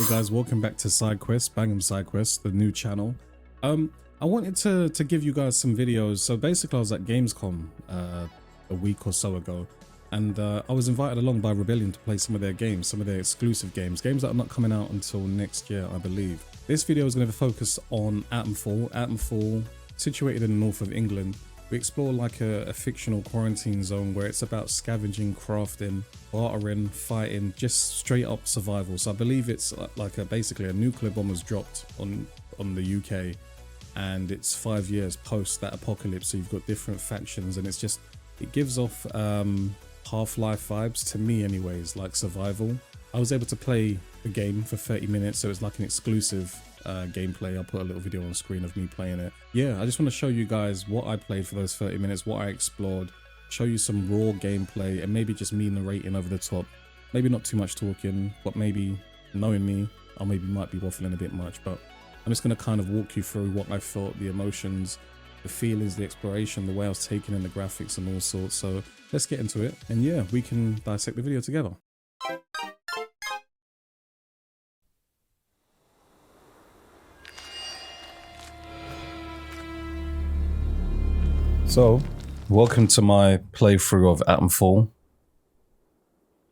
Hey guys, welcome back to SideQuest, Bang'em SideQuest, the new channel. I wanted to give you guys some videos. So basically I was at Gamescom a week or so ago, and I was invited along by Rebellion to play some of their games, some of their exclusive games that are not coming out until next year, I believe. This video is going to focus on Atomfall. Atomfall, situated in the north of England. We explore like a fictional quarantine zone where it's about scavenging, crafting, bartering, fighting, just straight up survival. So I believe it's like basically a nuclear bomb was dropped on the UK, and it's 5 years post that apocalypse. So you've got different factions, and it gives off Half-Life vibes to me anyways, like survival. I was able to play the game for 30 minutes, so it's like an exclusive gameplay. I'll put a little video on screen of me playing it. Yeah, I just want to show you guys what I played for those 30 minutes, what I explored, show you some raw gameplay, and maybe just me narrating over the top. Maybe not too much talking, but maybe knowing me, I might be waffling a bit much, but I'm just going to kind of walk you through what I felt, the emotions, the feelings, the exploration, the way I was taking in the graphics and all sorts. So let's get into it, and yeah, we can dissect the video together. So, welcome to my playthrough of Atomfall.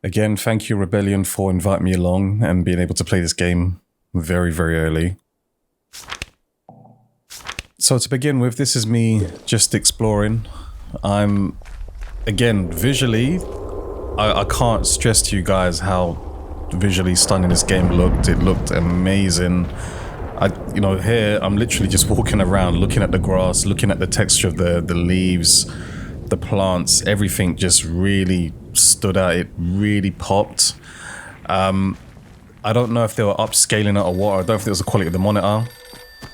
Again, thank you Rebellion for inviting me along and being able to play this game very, very early. So to begin with, this is me just exploring. Again, visually, I can't stress to you guys how visually stunning this game looked. It looked amazing. Here I'm literally just walking around, looking at the grass, looking at the texture of the leaves, the plants, everything just really stood out. It really popped. I don't know if they were upscaling it or what. I don't know if it was the quality of the monitor,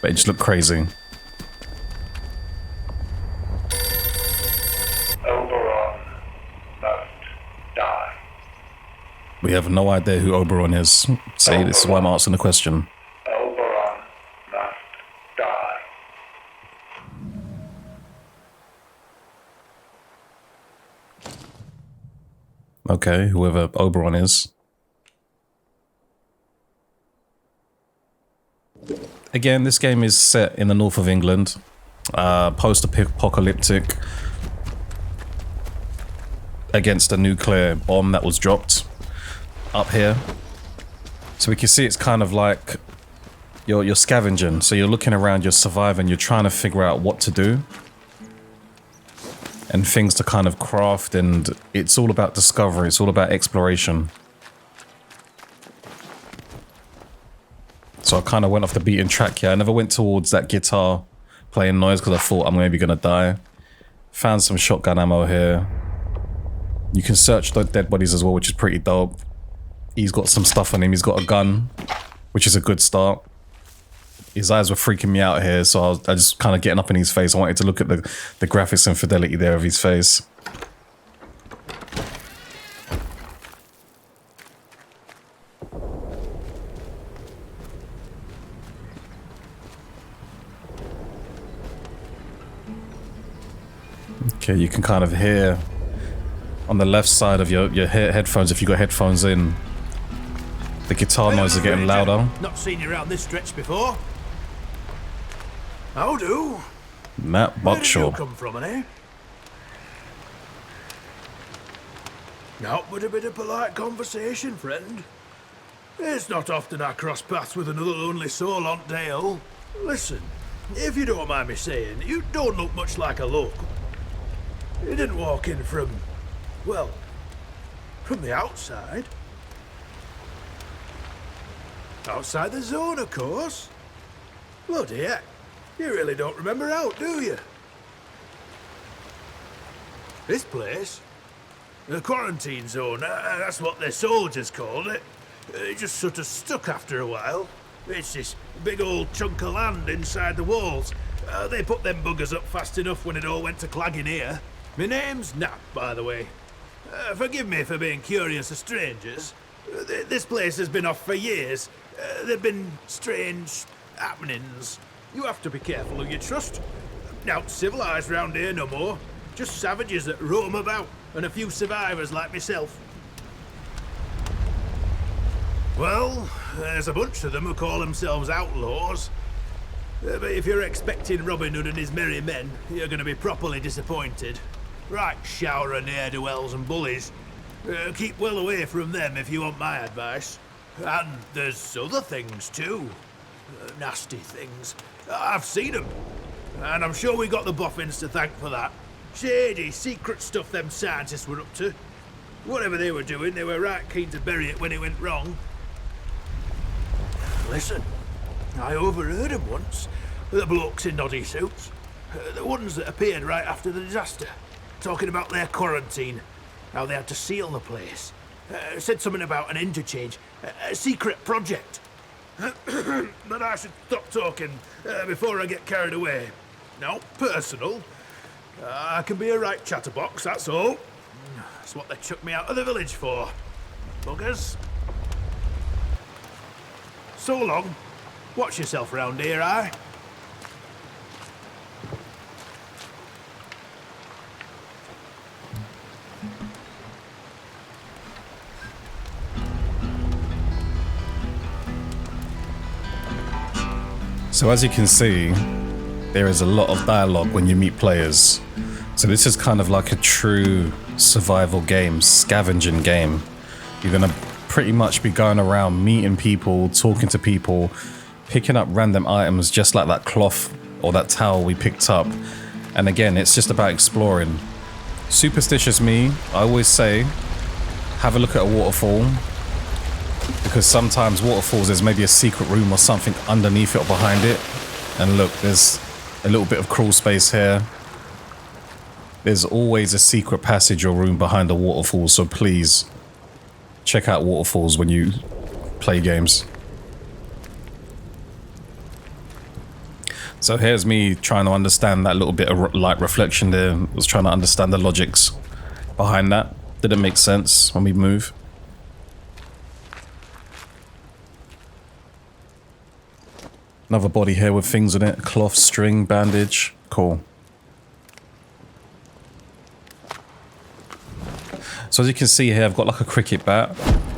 but it just looked crazy. Oberon must die. We have no idea who Oberon is. See, this is why I'm asking the question. Oberon must die. Okay, whoever Oberon is. Again, this game is set in the north of England, post-apocalyptic, against a nuclear bomb that was dropped up here. So we can see it's kind of like you're scavenging, so you're looking around, you're surviving, you're trying to figure out what to do and things to kind of craft, and it's all about discovery, it's all about exploration. So I kind of went off the beaten track here. I never went towards that guitar playing noise because I thought I'm maybe gonna die. Found some shotgun ammo here. You can search the dead bodies as well, which is pretty dope. He's got some stuff on him. He's got a gun, which is a good start. His eyes were freaking me out here, so I was just kind of getting up in his face. I wanted to look at the graphics and fidelity there of his face. Okay, you can kind of hear on the left side of your headphones, if you got headphones in, the guitar noises are getting louder. Not seen you around this stretch before. How do? Matt Buckshaw. Where did you come from, eh? Out with a bit of polite conversation, friend. It's not often I cross paths with another lonely soul on Dale. Listen, if you don't mind me saying, you don't look much like a local. You didn't walk in from, well, from the outside. Outside the zone, of course. Bloody heck. You really don't remember out, do you? This place? The quarantine zone, that's what the soldiers called it. It just sort of stuck after a while. It's this big old chunk of land inside the walls. They put them buggers up fast enough when it all went to clagging here. My name's Nat, by the way. Forgive me for being curious of strangers. This place has been off for years. There've been strange happenings. You have to be careful who you trust. Not civilized round here no more. Just savages that roam about, and a few survivors like myself. Well, there's a bunch of them who call themselves outlaws. But if you're expecting Robin Hood and his merry men, you're going to be properly disappointed. Right shower of ne'er-do-wells and bullies. Keep well away from them if you want my advice. And there's other things too. Nasty things. I've seen them. And I'm sure we got the boffins to thank for that. Shady, secret stuff them scientists were up to. Whatever they were doing, they were right keen to bury it when it went wrong. Listen, I overheard them once. The blokes in noddy suits. The ones that appeared right after the disaster. Talking about their quarantine. How they had to seal the place. Said something about an interchange. A secret project. But I should stop talking before I get carried away. No, personal. I can be a right chatterbox, that's all. That's what they chucked me out of the village for. Buggers. So long. Watch yourself round here, aye? So as you can see, there is a lot of dialogue when you meet players. So this is kind of like a true survival game, scavenging game. You're gonna pretty much be going around meeting people, talking to people, picking up random items just like that cloth or that towel we picked up. And again, it's just about exploring. Superstitious me, I always say, have a look at a waterfall. Because sometimes waterfalls, there's maybe a secret room or something underneath it or behind it. And look, there's a little bit of crawl space here. There's always a secret passage or room behind a waterfall, so please check out waterfalls when you play games. So here's me trying to understand that little bit of light reflection there. I was trying to understand the logics behind that. Did it make sense when we move? Another body here with things in it. Cloth, string, bandage. Cool. So as you can see here, I've got like a cricket bat.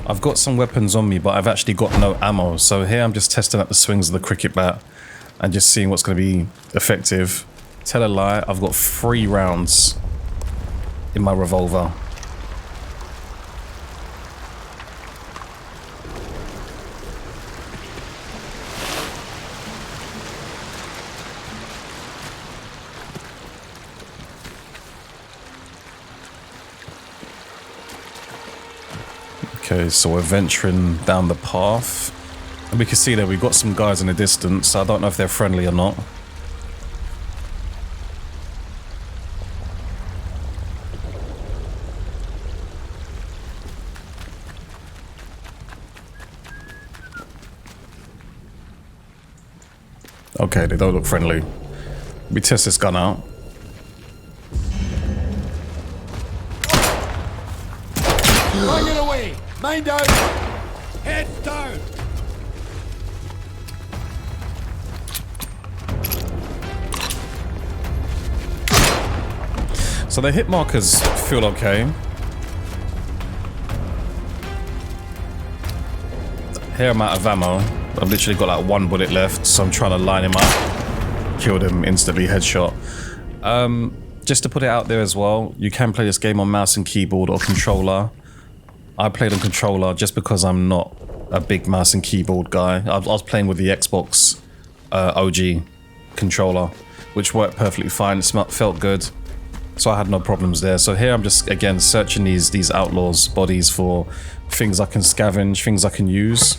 I've got some weapons on me, but I've actually got no ammo. So here I'm just testing out the swings of the cricket bat and just seeing what's going to be effective. Tell a lie, I've got 3 rounds in my revolver. Okay, so we're venturing down the path. And we can see that we've got some guys in the distance. I don't know if they're friendly or not. Okay, they don't look friendly. Let me test this gun out. Bring it away! Main down! Heads down! So the hit markers feel okay. Here I'm out of ammo. I've literally got like 1 bullet left, so I'm trying to line him up. Killed him instantly, headshot. Just to put it out there as well, you can play this game on mouse and keyboard or controller. I played on controller just because I'm not a big mouse and keyboard guy. I was playing with the Xbox OG controller, which worked perfectly fine. It felt good, so I had no problems there. So here I'm just again searching these outlaws' bodies for things I can scavenge, things I can use.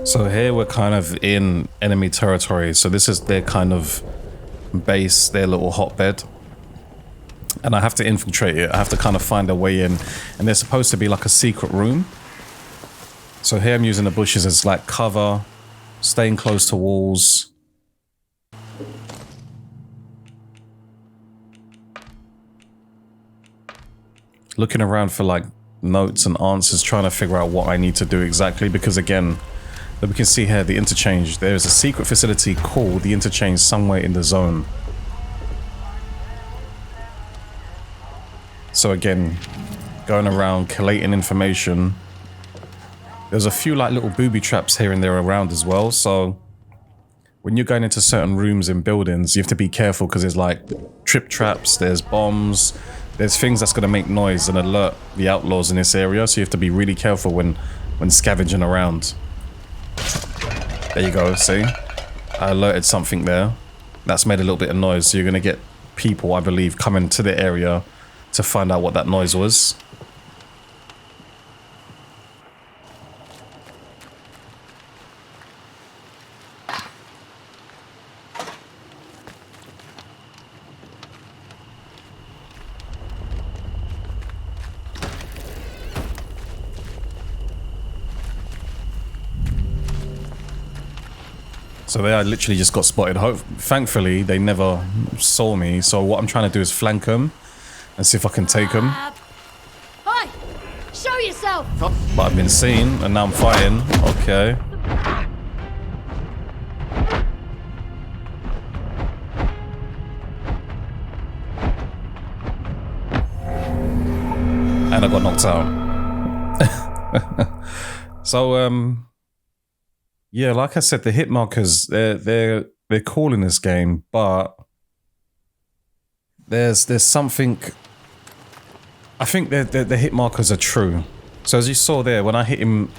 So here we're kind of in enemy territory. So this is their kind of base, their little hotbed. And I have to infiltrate it. I have to kind of find a way in. And there's supposed to be like a secret room. So here I'm using the bushes as like cover, staying close to walls. Looking around for like notes and answers, trying to figure out what I need to do exactly, because again, we can see here the interchange. There is a secret facility called the interchange somewhere in the zone. So again, going around collating information. There's a few like little booby traps here and there around as well. So when you're going into certain rooms in buildings, you have to be careful because there's like trip traps, there's bombs, there's things that's going to make noise and alert the outlaws in this area. So you have to be really careful when scavenging around. There you go, see? I alerted something there. That's made a little bit of noise, so you're going to get people, I believe, coming to the area to find out what that noise was. So they literally just got spotted. Thankfully, they never saw me. So what I'm trying to do is flank them and see if I can take them. Hi! Show yourself! But I've been seen and now I'm fighting. Okay. And I got knocked out. So, yeah, like I said, the hit markers, they're cool in this game, but there's something. I think the hit markers are true. So as you saw there, when I hit him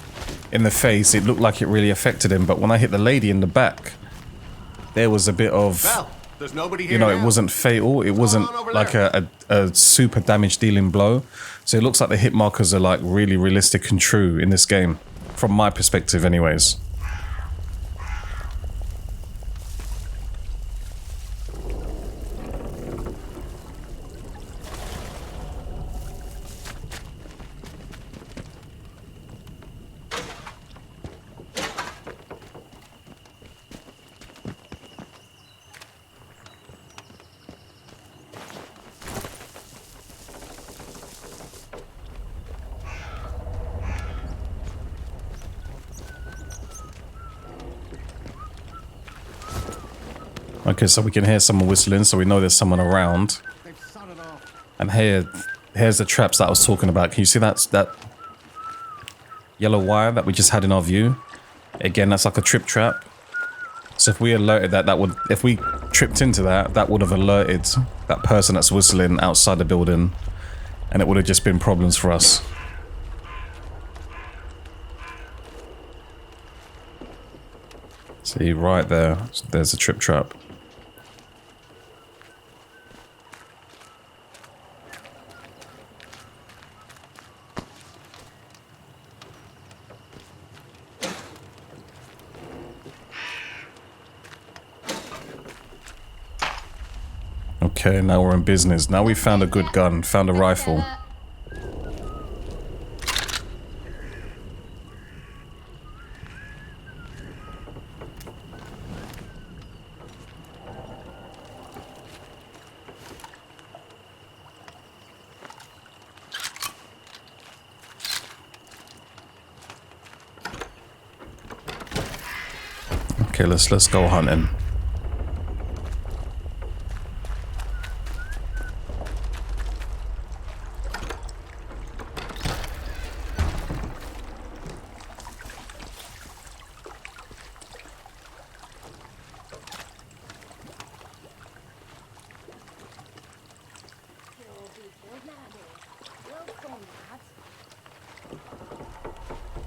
in the face, it looked like it really affected him, but when I hit the lady in the back, there was a bit of, there's nobody here, you know, it wasn't fatal. It wasn't like a super damage dealing blow. So it looks like the hit markers are like really realistic and true in this game, from my perspective anyways. Okay, so we can hear someone whistling, so we know there's someone around. And here's the traps that I was talking about. Can you see that yellow wire that we just had in our view? Again, that's like a trip trap. So if we alerted that would, if we tripped into that would have alerted that person that's whistling outside the building, and it would have just been problems for us. See, right there, there's a trip trap. Okay, now we're in business. Now we found a good gun, found a rifle. Okay, let's go hunting.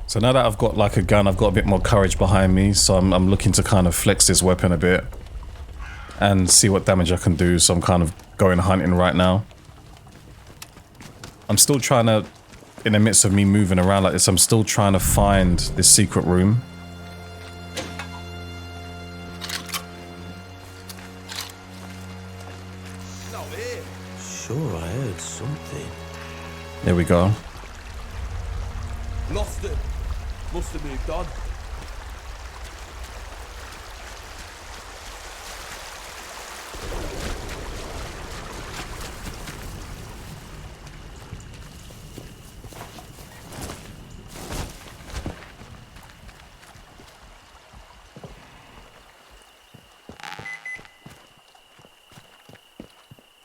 So now that I've got like a gun, I've got a bit more courage behind me, so I'm looking to kind of flex this weapon a bit and see what damage I can do, so I'm kind of going hunting right now. I'm still trying to, in the midst of me moving around like this, I'm still trying to find this secret room. Sure, I heard something. There we go. Lost it. Must have moved on.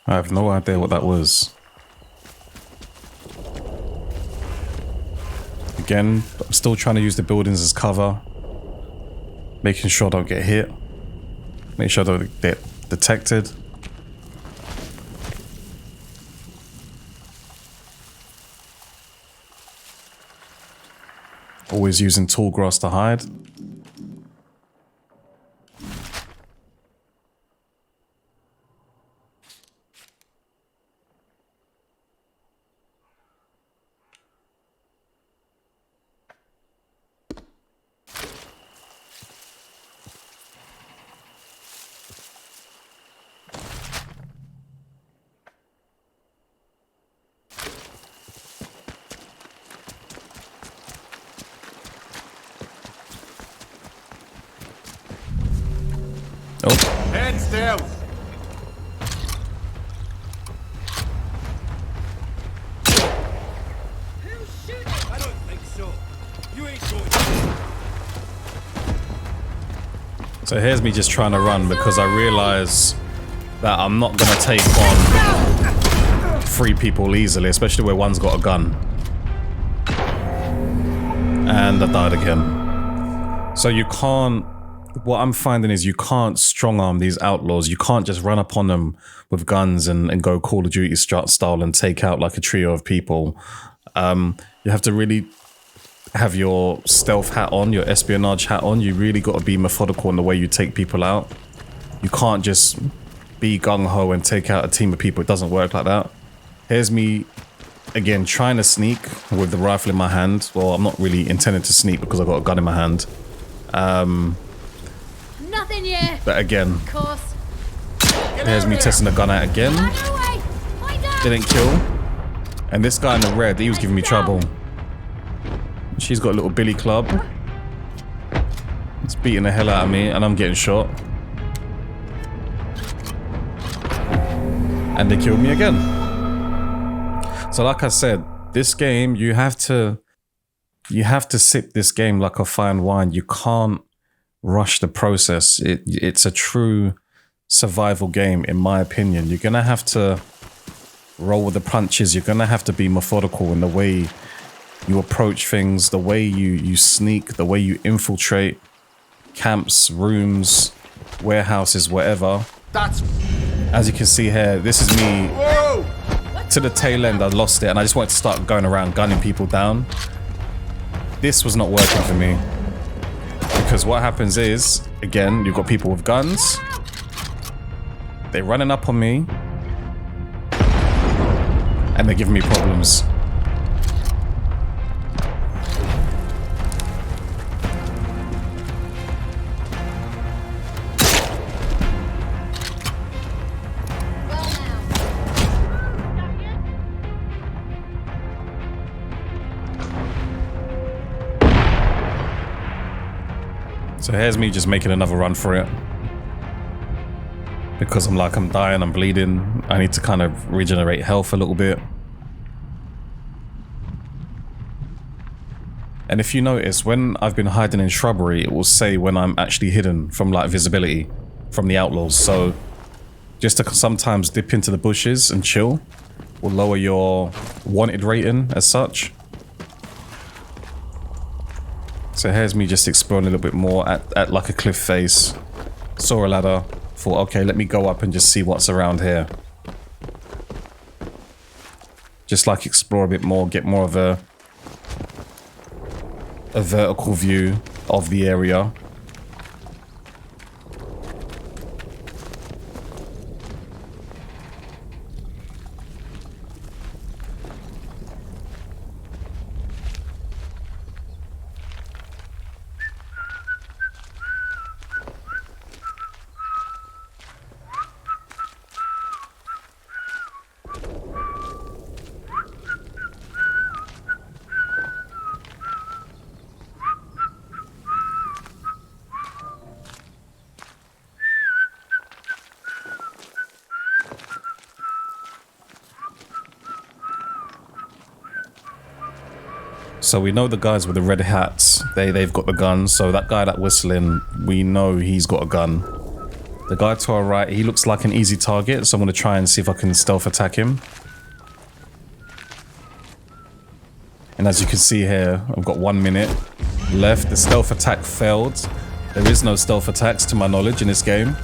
I have no idea what that was. Again, I'm still trying to use the buildings as cover. Making sure I don't get hit. Make sure I don't get detected. Always using tall grass to hide. Oh, Head still. I don't think so. You ain't going. so here's me just trying to run because I realize that I'm not gonna take on 3 people easily, especially where one's got a gun. And I died again. So you can't, what I'm finding is you can't strong arm these outlaws. You can't just run upon them with guns and go Call of Duty style and take out like a trio of people. You have to really have your stealth hat on, your espionage hat on. You really got to be methodical in the way you take people out. You can't just be gung-ho and take out a team of people. It doesn't work like that. Here's me, again, trying to sneak with the rifle in my hand. Well, I'm not really intending to sneak because I've got a gun in my hand. Nothing yet. But again, Of course. here's me testing the gun out again. Run away. Find out. Didn't kill. And this guy in the red, he was giving me trouble. She's got a little billy club. It's beating the hell out of me and I'm getting shot. And they killed me again. So like I said, this game, you have to sip this game like a fine wine. You can't rush the process. It's a true survival game, in my opinion. You're gonna have to roll with the punches. You're gonna have to be methodical in the way you approach things, the way you sneak, the way you infiltrate camps, rooms, warehouses, whatever. That's... As you can see here, this is me Whoa! to the tail end. I lost it and I just wanted to start going around gunning people down. This was not working for me. Because what happens is, again, you've got people with guns. They're running up on me. And they're giving me problems. So here's me just making another run for it. Because I'm dying, I'm bleeding. I need to kind of regenerate health a little bit. And if you notice, when I've been hiding in shrubbery, it will say when I'm actually hidden from like visibility from the outlaws. So just to sometimes dip into the bushes and chill will lower your wanted rating as such. So here's me just exploring a little bit more at like a cliff face. Saw a ladder. Thought, okay, let me go up and just see what's around here. Just like explore a bit more, get more of a vertical view of the area. So we know the guys with the red hats, they've got the guns. So that guy that whistling, we know he's got a gun. The guy to our right, he looks like an easy target, so I'm gonna try and see if I can stealth attack him. And as you can see here, I've got 1 minute left. The stealth attack failed. There is no stealth attacks to my knowledge in this game.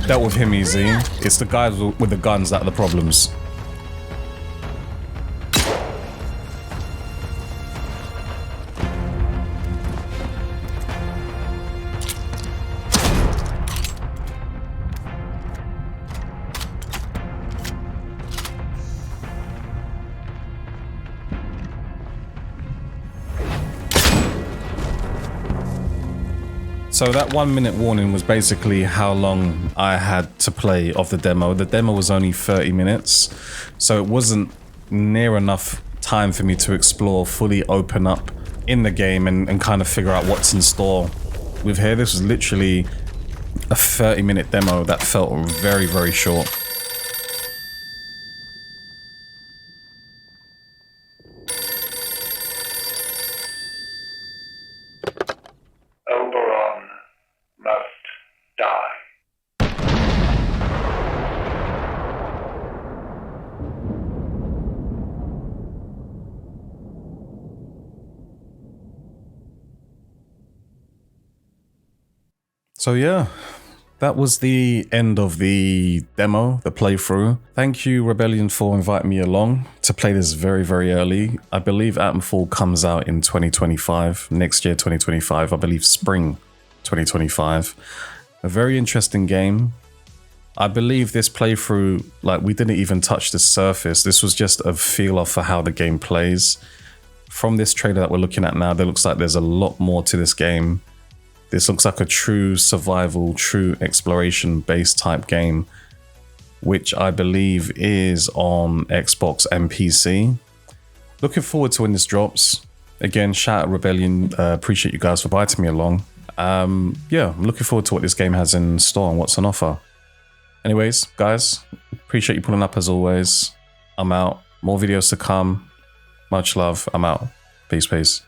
Dealt with him easy. It's the guys with the guns that are the problems. So that 1 minute warning was basically how long I had to play of the demo. The demo was only 30 minutes, so it wasn't near enough time for me to explore, fully open up in the game and kind of figure out what's in store with here. This was literally a 30-minute demo that felt very, very short. Oberon must die. So yeah, that was the end of the demo, the playthrough. Thank you, Rebellion, for inviting me along to play this very, very early. I believe Atomfall comes out in 2025, next year, 2025, I believe spring 2025. A very interesting game. I believe this playthrough, like, we didn't even touch the surface. This was just a feel for how the game plays. From this trailer that we're looking at now, there looks like there's a lot more to this game. This looks like a true survival, true exploration-based type game, which I believe is on Xbox and PC. Looking forward to when this drops. Again, shout out Rebellion. Appreciate you guys for inviting me along. Yeah, I'm looking forward to what this game has in store and what's on offer. Anyways, guys, appreciate you pulling up as always. I'm out. More videos to come. Much love. I'm out. Peace, peace.